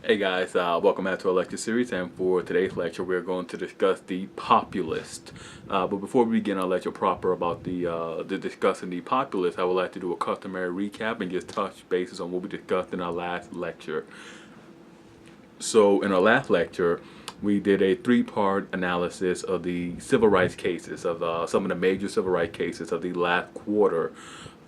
Hey guys, welcome back to our lecture series, and for today's lecture we're going to discuss the populist. But before we begin our lecture proper about the discussing the populist, I would like to do a customary recap and just touch bases on what we discussed in our last lecture. So in our last lecture, we did a three-part analysis of the civil rights cases, of some of the major civil rights cases of the last quarter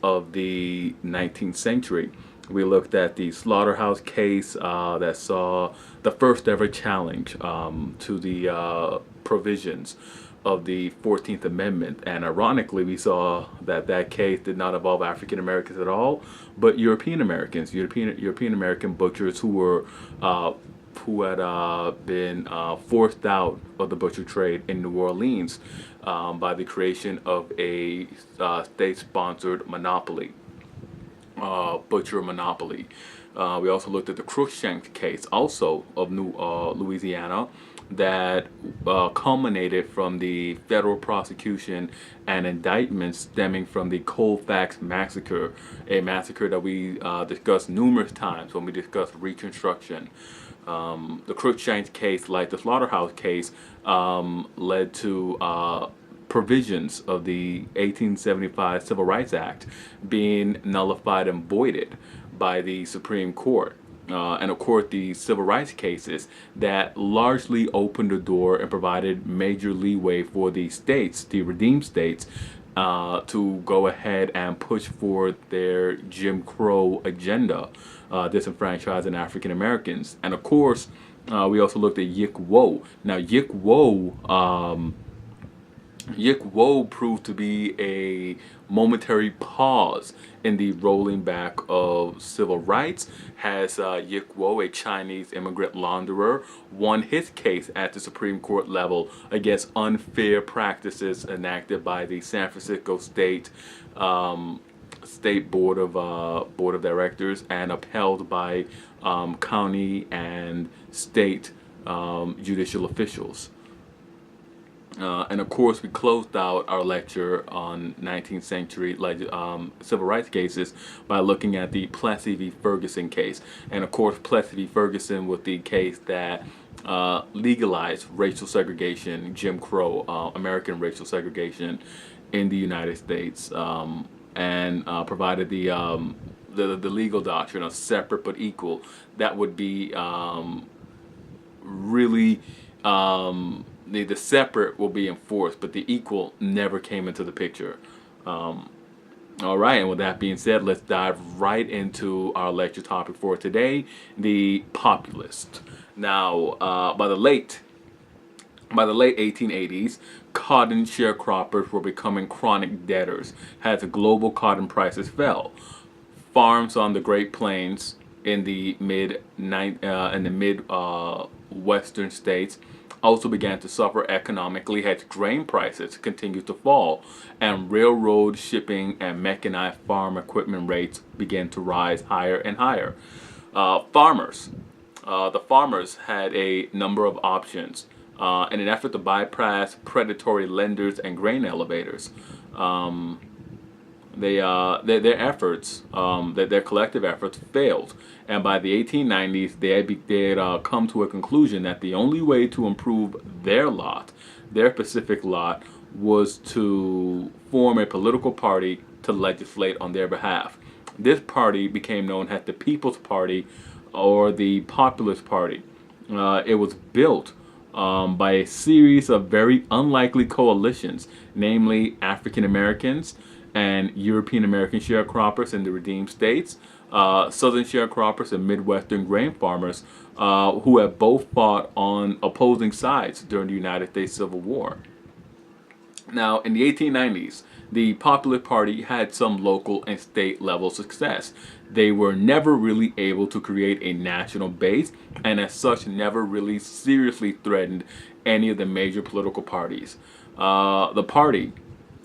of the 19th century. We looked at the Slaughterhouse case that saw the first ever challenge to the provisions of the 14th Amendment. And ironically, we saw that that case did not involve African Americans at all, but European Americans, European American butchers who had been forced out of the butcher trade in New Orleans by the creation of a state-sponsored monopoly, butcher monopoly. We also looked at the Cruikshank case, also of Louisiana, that culminated from the federal prosecution and indictment stemming from the Colfax massacre, a massacre that we discussed numerous times when we discussed Reconstruction. The Cruikshank case, like the Slaughterhouse case, led to provisions of the 1875 Civil Rights Act being nullified and voided by the Supreme Court. And of course, the civil rights cases that largely opened the door and provided major leeway for the states, the redeemed states, to go ahead and push forward their Jim Crow agenda, disenfranchising African Americans. And of course, we also looked at Yick Wo. Now, Yick Wo proved to be a momentary pause in the rolling back of civil rights, has Yick Wo, a Chinese immigrant launderer, won his case at the Supreme Court level against unfair practices enacted by the San Francisco State Board of Directors and upheld by county and state judicial officials. And of course, we closed out our lecture on 19th century civil rights cases by looking at the Plessy v. Ferguson case. And of course, Plessy v. Ferguson was the case that legalized racial segregation, Jim Crow, American racial segregation in the United States, and provided the legal doctrine of separate but equal. That would be really the separate will be enforced, but the equal never came into the picture. All right, and with that being said, let's dive right into our lecture topic for today: the populist. Now, by the late 1880s, cotton sharecroppers were becoming chronic debtors as global cotton prices fell. Farms on the Great Plains in the mid western states also began to suffer economically as grain prices continued to fall, and railroad shipping and mechanized farm equipment rates began to rise higher and higher. The farmers had a number of options in an effort to bypass predatory lenders and grain elevators. Their efforts, their collective efforts failed, and by the 1890s they had come to a conclusion that the only way to improve their specific lot, was to form a political party to legislate on their behalf. This party became known as the People's Party, or the Populist Party. It was built by a series of very unlikely coalitions, namely African Americans and European American sharecroppers in the redeemed states, Southern sharecroppers and Midwestern grain farmers, who have both fought on opposing sides during the United States Civil War. Now, in the 1890s, the Populist Party had some local and state level success. They were never really able to create a national base, and as such never really seriously threatened any of the major political parties. The party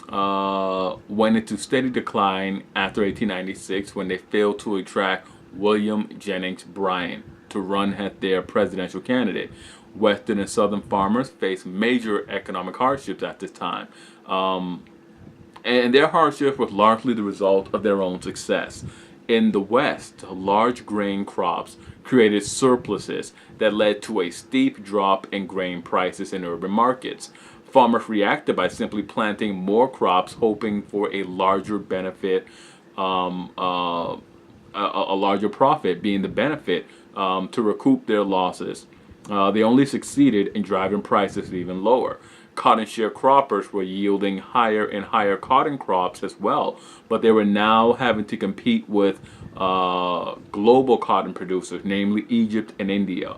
went into steady decline after 1896 when they failed to attract William Jennings Bryan to run as their presidential candidate. Western and Southern farmers faced major economic hardships at this time. And their hardship was largely the result of their own success. In the West, large grain crops created surpluses that led to a steep drop in grain prices in urban markets. Farmers reacted by simply planting more crops, hoping for a larger benefit, um, uh, a larger profit being the benefit to recoup their losses. They only succeeded in driving prices even lower. Cotton sharecroppers were yielding higher and higher cotton crops as well, but they were now having to compete with global cotton producers, namely Egypt and India.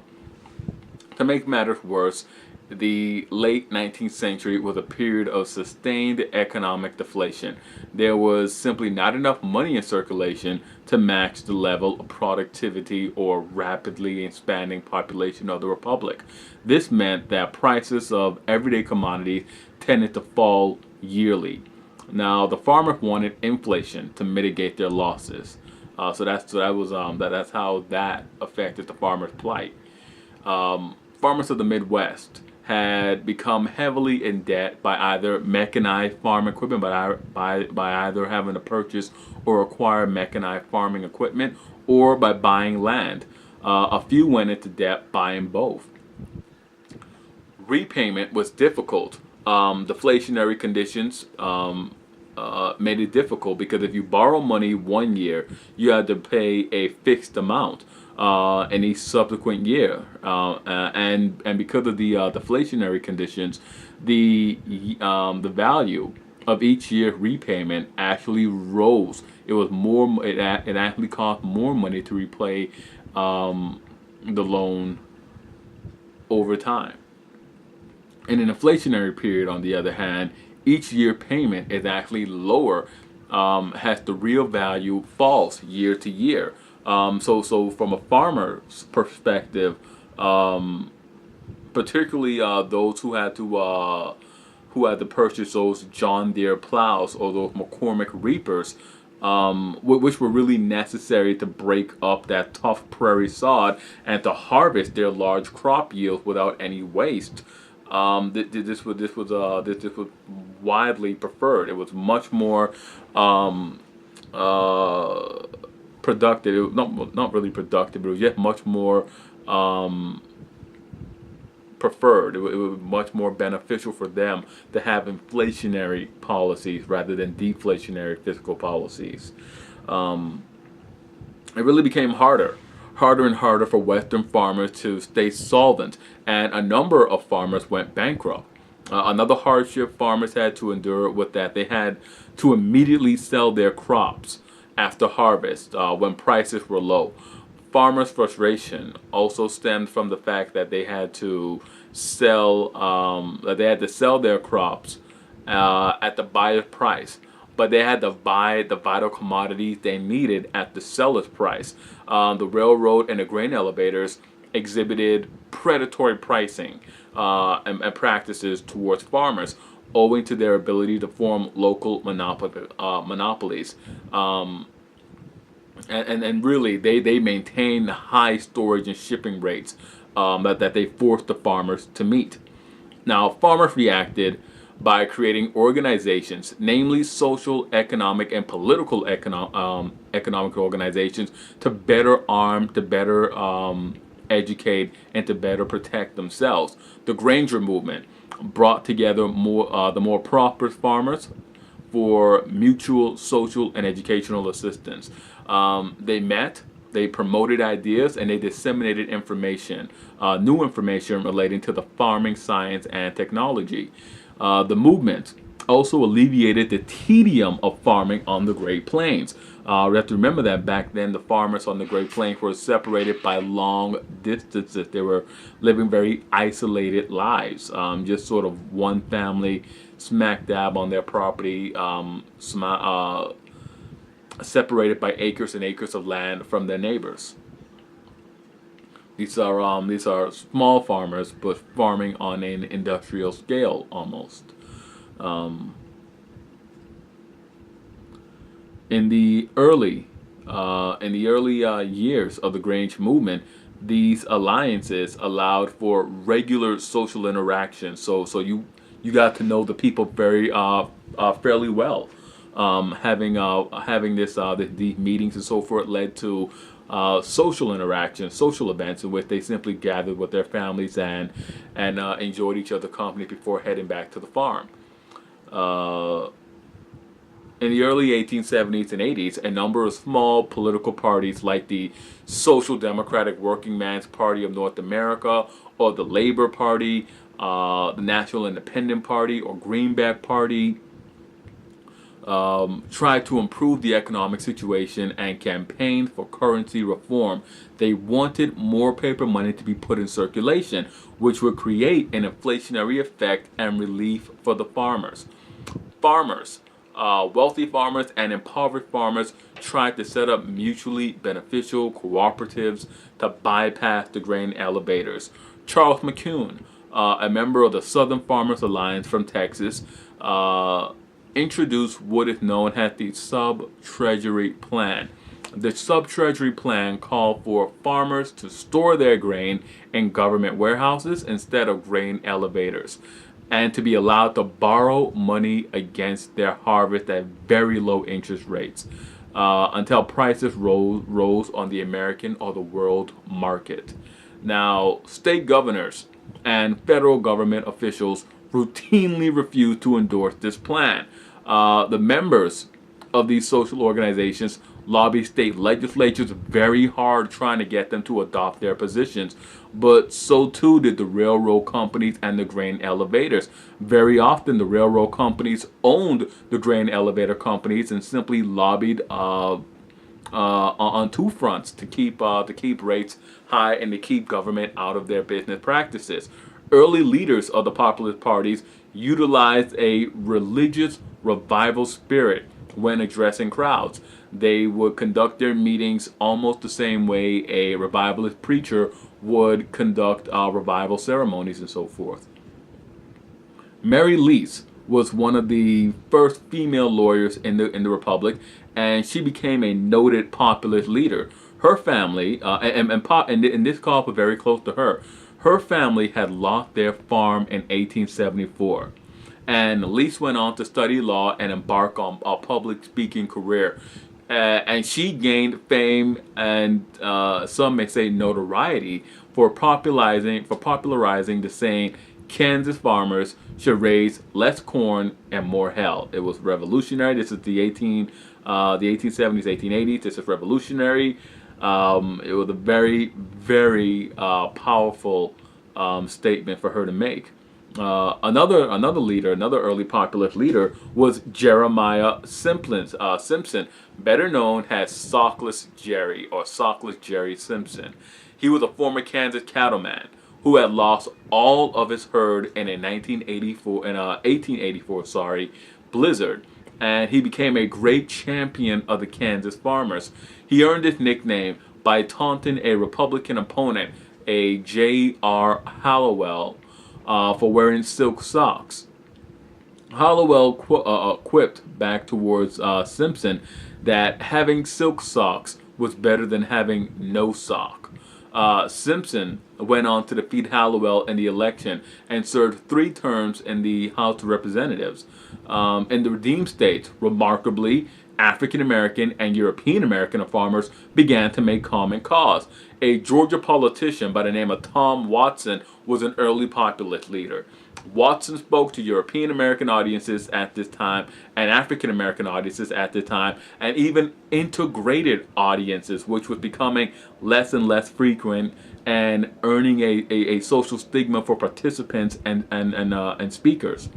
To make matters worse, the late 19th century was a period of sustained economic deflation. There was simply not enough money in circulation to match the level of productivity or rapidly expanding population of the republic. This meant that prices of everyday commodities tended to fall yearly. Now, the farmers wanted inflation to mitigate their losses. That's how that affected the farmers' plight. Farmers of the Midwest had become heavily in debt by either mechanized farm equipment, by either having to purchase or acquire mechanized farming equipment, or by buying land. A few went into debt buying both. Repayment was difficult. Deflationary conditions made it difficult because if you borrow money one year, you had to pay a fixed amount in each subsequent year, and because of the deflationary conditions, the value of each year repayment actually rose. It was more. It actually cost more money to repay the loan over time. In an inflationary period, on the other hand, each year payment is actually lower, as the real value falls year to year. So from a farmer's perspective, particularly those who had to purchase those John Deere plows or those McCormick reapers, which were really necessary to break up that tough prairie sod and to harvest their large crop yields without any waste. This was widely preferred. It was much more productive. It was not really productive, but it was yet much more preferred. It was much more beneficial for them to have inflationary policies rather than deflationary fiscal policies. It really became harder and harder for Western farmers to stay solvent, and a number of farmers went bankrupt. Another hardship farmers had to endure was that they had to immediately sell their crops after harvest when prices were low. Farmers' frustration also stemmed from the fact that they had to sell their crops at the buyer's price, but they had to buy the vital commodities they needed at the seller's price. The railroad and the grain elevators exhibited predatory pricing and practices towards farmers, owing to their ability to form local monopolies. And really, they maintained high storage and shipping rates that they forced the farmers to meet. Now, farmers reacted by creating organizations, namely social, economic, and political economic organizations, to better arm, to better educate, and to better protect themselves. The Granger movement brought together the more prosperous farmers for mutual social and educational assistance. They met, they promoted ideas, and they disseminated information, new information relating to the farming science and technology. The movement also alleviated the tedium of farming on the Great Plains. We have to remember that back then the farmers on the Great Plains were separated by long distances. They were living very isolated lives, just sort of one family smack dab on their property, separated by acres and acres of land from their neighbors. These are small farmers, but farming on an industrial scale almost. In the early years of the Grange movement, these alliances allowed for regular social interaction. So you got to know the people very fairly well. Having these meetings and so forth led to social interactions, social events in which they simply gathered with their families and enjoyed each other's company before heading back to the farm. In the early 1870s and 80s, a number of small political parties like the Social Democratic Working Man's Party of North America, or the Labor Party, the National Independent Party, or Greenback Party, tried to improve the economic situation and campaigned for currency reform. They wanted more paper money to be put in circulation, which would create an inflationary effect and relief for the farmers. Wealthy farmers and impoverished farmers tried to set up mutually beneficial cooperatives to bypass the grain elevators. Charles McCune, a member of the Southern Farmers Alliance from Texas, introduced what is known as the Subtreasury Plan. The Subtreasury Plan called for farmers to store their grain in government warehouses instead of grain elevators, and to be allowed to borrow money against their harvest at very low interest rates until prices rose on the American or the world market. Now, state governors and federal government officials routinely refused to endorse this plan. The members of these social organizations lobbied state legislatures very hard trying to get them to adopt their positions, but so too did the railroad companies and the grain elevators. Very often the railroad companies owned the grain elevator companies and simply lobbied on two fronts to keep rates high and to keep government out of their business practices. Early leaders of the populist parties utilized a religious revival spirit when addressing crowds. They would conduct their meetings almost the same way a revivalist preacher would conduct revival ceremonies and so forth. Mary Lease was one of the first female lawyers in the Republic, and she became a noted populist leader. Her family, and this called for very close to her, her family had lost their farm in 1874. And Lease went on to study law and embark on a public speaking career. And she gained fame and some may say notoriety for popularizing the saying, Kansas farmers should raise less corn and more hell. It was revolutionary. This is the 1870s, 1880s. This is revolutionary. It was a very, very powerful statement for her to make. Another early populist leader was Jeremiah Simpson, better known as Sockless Jerry or Sockless Jerry Simpson. He was a former Kansas cattleman who had lost all of his herd in a 1884 blizzard, and he became a great champion of the Kansas farmers. He earned his nickname by taunting a Republican opponent, a J.R. Hallowell, for wearing silk socks. Hallowell quipped back towards Simpson that having silk socks was better than having no sock. Simpson went on to defeat Hallowell in the election and served 3 terms in the House of Representatives. In the redeemed states, remarkably, African American and European American farmers began to make common cause. A Georgia politician by the name of Tom Watson was an early populist leader. Watson spoke to European American audiences at this time and African American audiences at the time, and even integrated audiences, which was becoming less and less frequent and earning a social stigma for participants and speakers.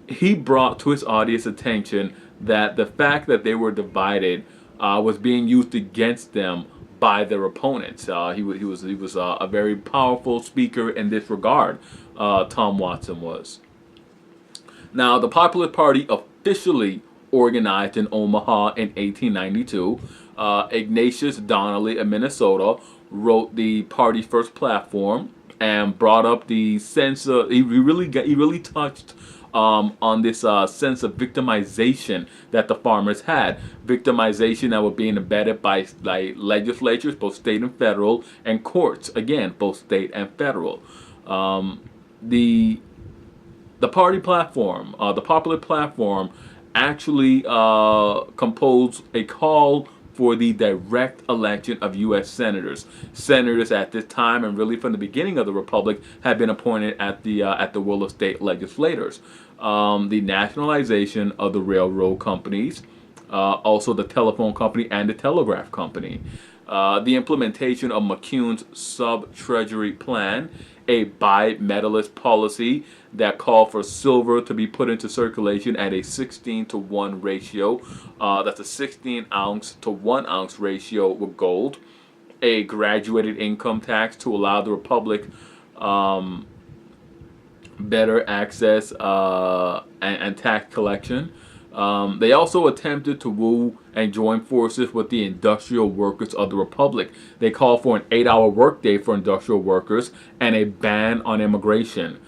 He brought to his audience attention that the fact that they were divided was being used against them by their opponents. He was a very powerful speaker in this regard. Tom Watson was. Now, the Populist Party officially organized in Omaha in 1892. Ignatius Donnelly of Minnesota wrote the party's first platform and brought up the sense of he really touched on this sense of victimization that the farmers had. Victimization that was being embedded by legislatures, both state and federal, and courts, again, both state and federal. The party platform, the Popular platform, actually composed a call for the direct election of U.S. senators. Senators at this time, and really from the beginning of the republic, had been appointed at the will of state legislators. The nationalization of the railroad companies, also the telephone company and the telegraph company, the implementation of McCune's Subtreasury Plan, a bimetalist policy that called for silver to be put into circulation at a 16-to-1 ratio. That's a 16 ounce to 1 ounce ratio with gold. A graduated income tax to allow the republic better access and tax collection. They also attempted to woo and join forces with the industrial workers of the republic. They called for an 8-hour workday for industrial workers and a ban on immigration.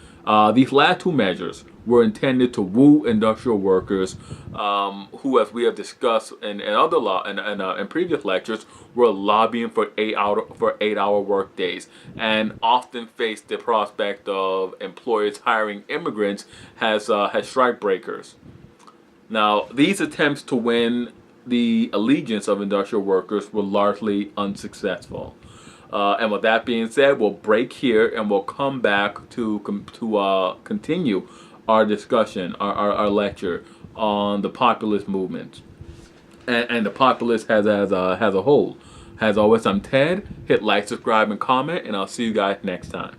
These last two measures were intended to woo industrial workers who, as we have discussed in other in previous lectures, were lobbying for 8-hour work days, and often faced the prospect of employers hiring immigrants as strike breakers. Now, these attempts to win the allegiance of industrial workers were largely unsuccessful. And with that being said, we'll break here and we'll come back to continue our discussion, our lecture on the populist movement and the populist as a whole. As always, I'm Ted. Hit like, subscribe, and comment, and I'll see you guys next time.